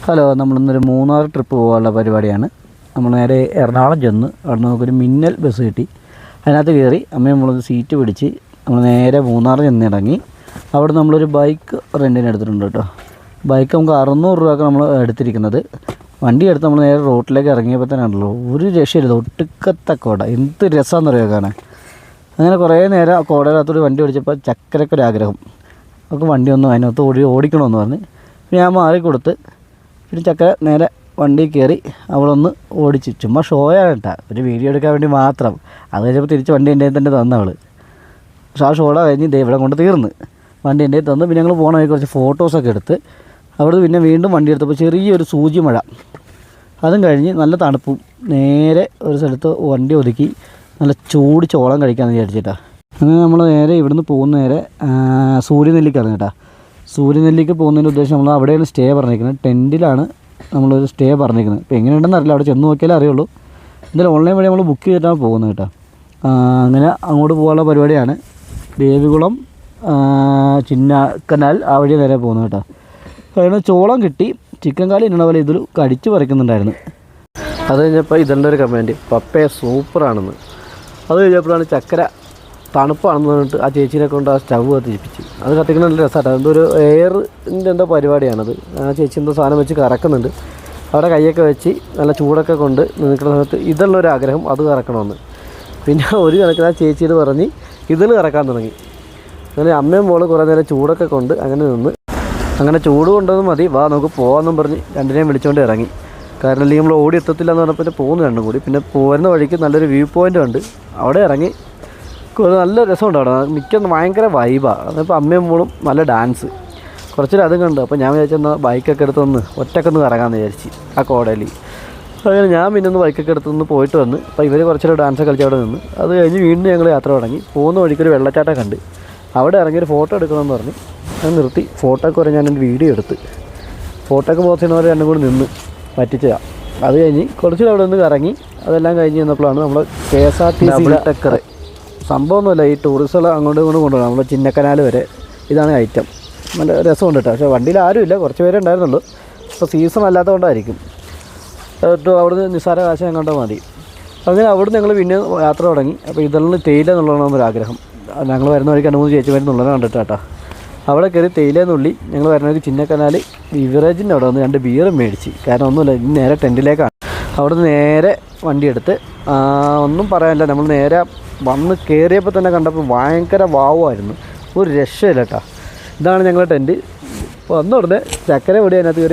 Hello, നമ്മളിന്നൊരു Munnar trip പോകാനുള്ള പരിപാടിയാണ്. നമ്മൾ നേരെ എറണാകുളം ചെന്ന് അവിടെ നമുക്കൊരു മിന്നൽ ബസ് കിട്ടി. അതിനകത്ത് കയറി അമ്മയും നമ്മളൊരു സീറ്റ് പിടിച്ച് നമ്മൾ നേരെ മൂന്നാർ ചെന്നിറങ്ങി. അവിടെ നമ്മളൊരു ബൈക്ക് റെൻറ്റിന് എടുത്തിട്ടുണ്ട് കേട്ടോ. ബൈക്ക് നമുക്ക് 600 രൂപയ്ക്ക് നമ്മൾ എടുത്തിരിക്കുന്നത്. വണ്ടി എടുത്ത് നമ്മൾ നേരെ റോട്ടിലേക്ക് ഇറങ്ങിയപ്പോൾ തന്നെ ഉണ്ടല്ലോ ഒരു രക്ഷയില്ല, ഒട്ടുക്കത്തെ കോട. എന്ത് രസമാണെന്നറിയോ കാണാൻ. അങ്ങനെ കുറേ നേരം കോടയിനകത്തോട് വണ്ടി ഓടിച്ചപ്പോൾ ചക്കരക്കൊരാഗ്രഹം, നമുക്ക് വണ്ടി ഒന്ന് അതിനകത്ത് ഓടിക്കണമെന്ന് പറഞ്ഞ് ഞാൻ മാറിക്കൊടുത്ത് പിന്നെ ചക്കര നേരെ വണ്ടി കയറി അവളൊന്ന് ഓടിച്ച്. ചുമ്മാ ഷോയാണ് കേട്ടോ, ഒരു വീഡിയോ എടുക്കാൻ വേണ്ടി മാത്രം. അത് കഴിഞ്ഞപ്പോൾ തിരിച്ച് വണ്ടി എൻ്റെ തന്നെ തന്നവൾ. പക്ഷേ ആ ഷോയുടെ കഴിഞ്ഞ് ഇവിടെ കൊണ്ട് തീർന്ന് വണ്ടി എൻ്റെ തന്ന്. പിന്നെ ഞങ്ങൾ പോകണ വഴി കുറച്ച് ഫോട്ടോസൊക്കെ എടുത്ത് അവിടെ പിന്നെ വീണ്ടും വണ്ടി എടുത്തപ്പോൾ ചെറിയൊരു സൂചി മഴ. അതും കഴിഞ്ഞ് നല്ല തണുപ്പും. നേരെ ഒരു സ്ഥലത്ത് വണ്ടി ഒതുക്കി നല്ല ചൂട് ചോളം കഴിക്കാമെന്ന് വിചാരിച്ചിട്ടാണ്. അങ്ങനെ നമ്മൾ നേരെ ഇവിടുന്ന് പോകുന്ന നേരെ സൂര്യനെല്ലിക്കാണ് കേട്ടോ. സൂര്യനെല്ലിക്ക് പോകുന്നതിൻ്റെ ഉദ്ദേശം നമ്മൾ അവിടെയാണ് സ്റ്റേ പറഞ്ഞിരിക്കുന്നത്. ടെൻറ്റിലാണ് നമ്മളൊരു സ്റ്റേ പറഞ്ഞിരിക്കുന്നത്. ഇപ്പോൾ എങ്ങനെയുണ്ടെന്ന് അറിയില്ല, അവിടെ ചെന്ന് നോക്കിയാലേ അറിയുള്ളൂ. എന്തായാലും ഓൺലൈൻ വഴി നമ്മൾ ബുക്ക് ചെയ്തിട്ടാണ് പോകുന്നത് കേട്ടോ. അങ്ങനെ അങ്ങോട്ട് പോകാനുള്ള പരിപാടിയാണ്. ദേവികുളം ചിന്നക്കനാൽ ആ വഴി നേരെ പോകുന്നത് കേട്ടോ. അതിന് ചോളം കിട്ടി. ചിക്കൻ കാലി ഇന്ന പോലെ ഇതിൽ കടിച്ച് പറിക്കുന്നുണ്ടായിരുന്നു. അത് കഴിഞ്ഞപ്പോൾ ഇതെല്ലാം ഒരു കമൻറ്റ്, പപ്പയെ സൂപ്പറാണെന്ന്. അത് കഴിഞ്ഞപ്പോഴാണ് ചക്കര തണുപ്പാണെന്ന് പറഞ്ഞിട്ട് ആ ചേച്ചീനെ കൊണ്ട് ആ സ്റ്റവ് കത്തിപ്പിച്ച്. അത് കത്തിക്കുന്ന നല്ല രസമായിട്ട്. എന്തോ എയറിൻ്റെ എന്തോ പരിപാടിയാണത്. ആ ചേച്ചി എന്തോ സാധനം വെച്ച് കറക്കുന്നുണ്ട്. അവിടെ കൈയൊക്കെ വെച്ച് നല്ല ചൂടൊക്കെ കൊണ്ട് നിൽക്കുന്ന സമയത്ത് ഇതുള്ളൊരാഗ്രഹം, അത് കറക്കണമെന്ന്. പിന്നെ ഒരു കണക്കിന് ആ ചേച്ചിയോട് പറഞ്ഞ് ഇതിൽ കറക്കാൻ തുടങ്ങി. അങ്ങനെ അമ്മയും മോള് കുറേ നേരം ചൂടൊക്കെ കൊണ്ട് അങ്ങനെ നിന്ന്. അങ്ങനെ ചൂട് കൊണ്ടത് മതി, വാ നമുക്ക് പോകാമെന്നും പറഞ്ഞ് രണ്ടിനെയും വിളിച്ചുകൊണ്ട് ഇറങ്ങി. കാരണം അല്ലെങ്കിൽ നമ്മൾ ഓടി എത്തത്തില്ല എന്ന് പറഞ്ഞപ്പോൾ പോകുന്നു രണ്ടും കൂടി. പിന്നെ പോരുന്ന വഴിക്ക് നല്ലൊരു വ്യൂ പോയിൻ്റ് ഉണ്ട്, അവിടെ ഇറങ്ങി. നല്ല രസമുണ്ട് അവിടെ, മിക്ക ഭയങ്കര വൈബാണ്. അതിപ്പോൾ അമ്മയും മോളും നല്ല ഡാൻസ് കുറച്ചൊരു അതും കണ്ടു. അപ്പോൾ ഞാൻ വിചാരിച്ചെന്നാൽ ബൈക്കൊക്കെ എടുത്തൊന്ന് ഒറ്റക്കൊന്ന് കറങ്ങാമെന്ന് വിചാരിച്ച് ആ കോടയിൽ. അങ്ങനെ ഞാൻ പിന്നെ ഒന്ന് ബൈക്കൊക്കെ എടുത്തൊന്ന് പോയിട്ട് വന്ന്. അപ്പോൾ ഇവർ കുറച്ചൊരു ഡാൻസൊക്കെ കളിച്ച് അവിടെ നിന്ന്. അത് കഴിഞ്ഞ് വീണ്ടും ഞങ്ങൾ യാത്ര തുടങ്ങി. പോകുന്ന വഴിക്കൊരു വെള്ളച്ചാട്ടം കണ്ട് അവിടെ ഇറങ്ങിയൊരു ഫോട്ടോ എടുക്കണമെന്ന് പറഞ്ഞ് ഞാൻ നിർത്തി. ഫോട്ടോയൊക്കെ പറഞ്ഞ് ഞാനൊരു വീഡിയോ എടുത്ത്. ഫോട്ടോയൊക്കെ പോസ്റ്റ് ചെയ്യുന്നവർ രണ്ടും കൂടി നിന്ന് പറ്റിച്ചതാണ്. അത് കഴിഞ്ഞ് കുറച്ചുകൂടെ അവിടെ നിന്ന് കറങ്ങി. അതെല്ലാം കഴിഞ്ഞ് ചെന്നപ്പോഴാണ് നമ്മൾ KSRTC ടെക്കർ. സംഭവമൊന്നുമില്ല, ഈ ടൂറിസ്റ്റുകൾ അങ്ങോട്ടും ഇങ്ങോട്ടും കൊണ്ടുപോകണം. നമ്മൾ ചിന്നക്കനാൽ വരെ ഇതാണ് ഐറ്റം. നല്ല രസമുണ്ട് കേട്ടോ. പക്ഷേ വണ്ടിയിൽ ആരുമില്ല, കുറച്ച് പേരേ ഉണ്ടായിരുന്നുള്ളൂ. ഇപ്പോൾ സീസൺ അല്ലാത്തതുകൊണ്ടായിരിക്കും. അവിടുന്ന് നിസ്സാര കാശം എങ്ങോട്ടോ മതി. അങ്ങനെ അവിടുന്ന് ഞങ്ങൾ പിന്നെ യാത്ര തുടങ്ങി. അപ്പോൾ ഇതെല്ലാം തേയില എന്നുള്ളതാണെന്നൊരാഗ്രഹം. ഞങ്ങൾ വരുന്ന വഴിക്ക് 2-3 ചേച്ചി വരുന്നുള്ളത് കണ്ടിട്ട് കേട്ടോ. അവിടെ കയറി തേയിലെന്നുള്ളി ഞങ്ങൾ വരുന്ന വഴിക്ക് ചിന്നക്കനാൽ ബിവറേജിൻ്റെ അവിടെ വന്ന് 2 ബിയറും മേടിച്ച്. കാരണം ഒന്നുമില്ല, ഇനി നേരെ ടെൻറ്റിലേക്കാണ്. അവിടുന്ന് നേരെ വണ്ടി എടുത്ത് ഒന്നും പറയാനില്ല, നമ്മൾ നേരെ വന്ന് കയറിയപ്പോൾ തന്നെ കണ്ടപ്പോൾ ഭയങ്കര വാവുമായിരുന്നു. ഒരു രക്ഷയില്ല കേട്ടോ. ഇതാണ് ഞങ്ങളുടെ ടെൻറ്റ്. അപ്പോൾ വന്ന് ഉടനെ ചക്കര പൊടി അതിനകത്ത് കയറി